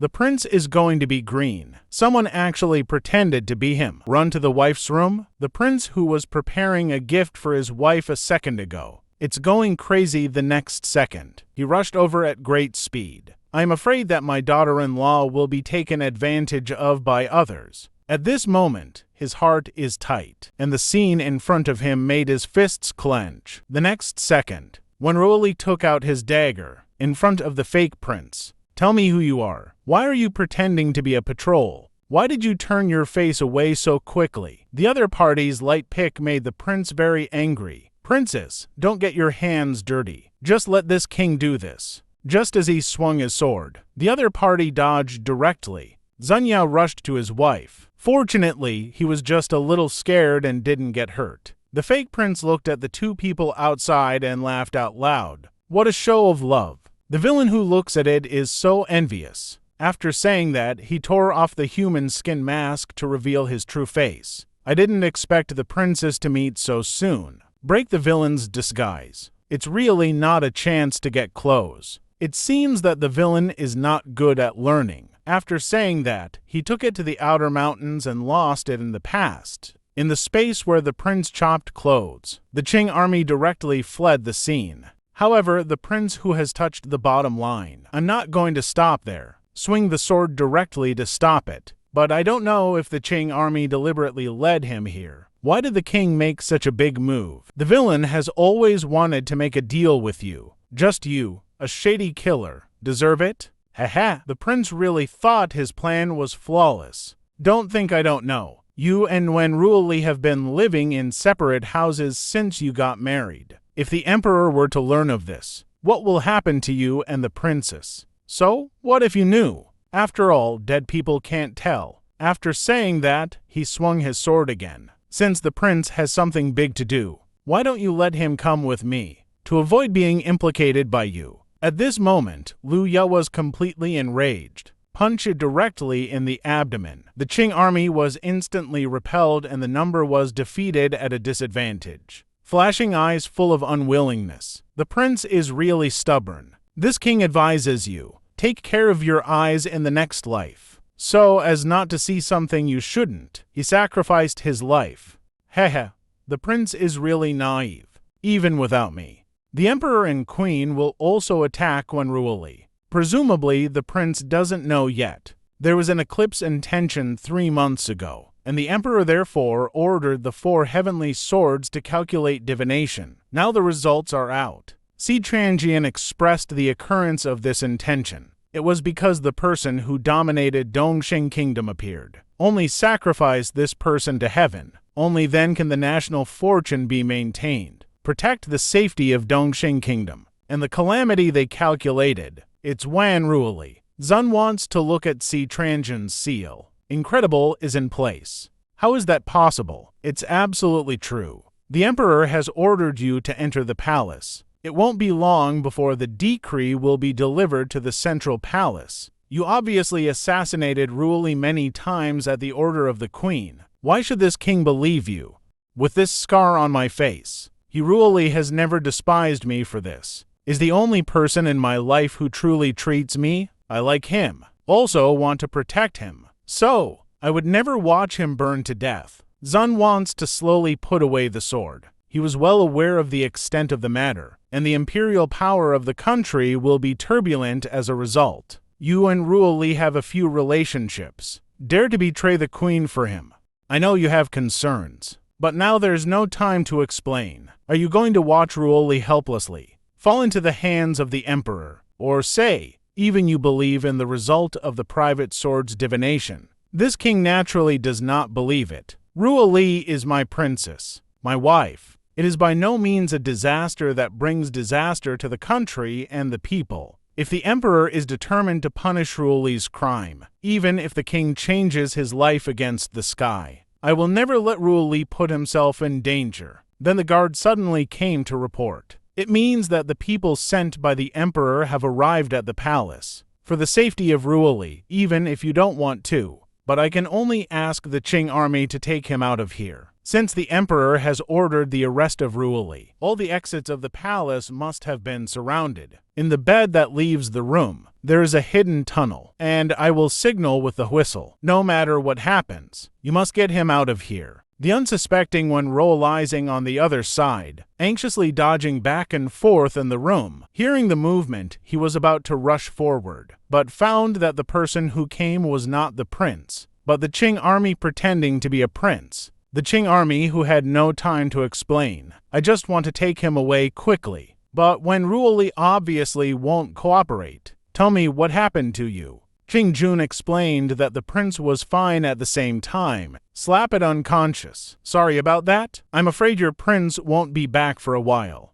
The prince is going to be green. Someone actually pretended to be him. Run to the wife's room. The prince who was preparing a gift for his wife a second ago. It's going crazy the next second. He rushed over at great speed. I am afraid that my daughter-in-law will be taken advantage of by others. At this moment, his heart is tight, and the scene in front of him made his fists clench. The next second, when Ruoli took out his dagger, in front of the fake prince. Tell me who you are. Why are you pretending to be a patrol? Why did you turn your face away so quickly? The other party's light pick made the prince very angry. Princess, don't get your hands dirty. Just let this king do this. Just as he swung his sword, the other party dodged directly. Zunyao rushed to his wife. Fortunately, he was just a little scared and didn't get hurt. The fake prince looked at the two people outside and laughed out loud. What a show of love. The villain who looks at it is so envious. After saying that, he tore off the human skin mask to reveal his true face. I didn't expect the princes to meet so soon. Break the villain's disguise. It's really not a chance to get close. It seems that the villain is not good at learning. After saying that, he took it to the outer mountains and lost it in the past. In the space where the prince chopped clothes, the Qing army directly fled the scene. However, the prince who has touched the bottom line. I'm not going to stop there. Swing the sword directly to stop it. But I don't know if the Qing army deliberately led him here. Why did the king make such a big move? The villain has always wanted to make a deal with you. Just you, a shady killer. Deserve it? Haha, the prince really thought his plan was flawless. Don't think I don't know. You and Wen Ruoli have been living in separate houses since you got married. If the emperor were to learn of this, what will happen to you and the princess? So, what if you knew? After all, dead people can't tell. After saying that, he swung his sword again. Since the prince has something big to do, why don't you let him come with me, to avoid being implicated by you? At this moment, Liu Ye was completely enraged. Punch it directly in the abdomen. The Qing army was instantly repelled and the number was defeated at a disadvantage. Flashing eyes full of unwillingness. The prince is really stubborn. This king advises you, take care of your eyes in the next life, so as not to see something you shouldn't. He sacrificed his life. Hehe, the prince is really naive, even without me. The emperor and queen will also attack Wen Ruoli. Presumably, the prince doesn't know yet. There was an eclipse intention 3 months ago, and the emperor therefore ordered the 4 heavenly swords to calculate divination. Now the results are out. Si Tranjian expressed the occurrence of this intention. It was because the person who dominated Dongxing Kingdom appeared. Only sacrifice this person to heaven. Only then can the national fortune be maintained. Protect the safety of Dongxing Kingdom. And the calamity they calculated. It's Wen Ruoli. Zun wants to look at Si Tranjian's seal. Incredible is in place. How is that possible? It's absolutely true. The emperor has ordered you to enter the palace. It won't be long before the decree will be delivered to the central palace. You obviously assassinated Ruoli many times at the order of the queen. Why should this king believe you? With this scar on my face, Ruoli has never despised me for this. Is the only person in my life who truly treats me. I like him. Also want to protect him. So, I would never watch him burn to death. Zun wants to slowly put away the sword. He was well aware of the extent of the matter, and the imperial power of the country will be turbulent as a result. You and Ruoli have a few relationships. Dare to betray the queen for him. I know you have concerns, but now there's no time to explain. Are you going to watch Ruoli helplessly fall into the hands of the emperor, or say, even you believe in the result of the private sword's divination? This king naturally does not believe it. Ruoli is my princess, my wife. It is by no means a disaster that brings disaster to the country and the people. If the emperor is determined to punish Ruoli's crime, even if the king changes his life against the sky, I will never let Ruoli put himself in danger. Then the guard suddenly came to report. It means that the people sent by the emperor have arrived at the palace. For the safety of Ruoli, even if you don't want to. But I can only ask the Qing army to take him out of here. Since the emperor has ordered the arrest of Ruoli, all the exits of the palace must have been surrounded. In the bed that leaves the room, there is a hidden tunnel, and I will signal with the whistle. No matter what happens, you must get him out of here. The unsuspecting one realizing on the other side, anxiously dodging back and forth in the room. Hearing the movement, he was about to rush forward, but found that the person who came was not the prince, but the Qing army pretending to be a prince. The Qing army who had no time to explain. I just want to take him away quickly. But when Ruoli obviously won't cooperate, tell me what happened to you. Qing Jun explained that the prince was fine at the same time. Slap it unconscious. Sorry about that. I'm afraid your prince won't be back for a while.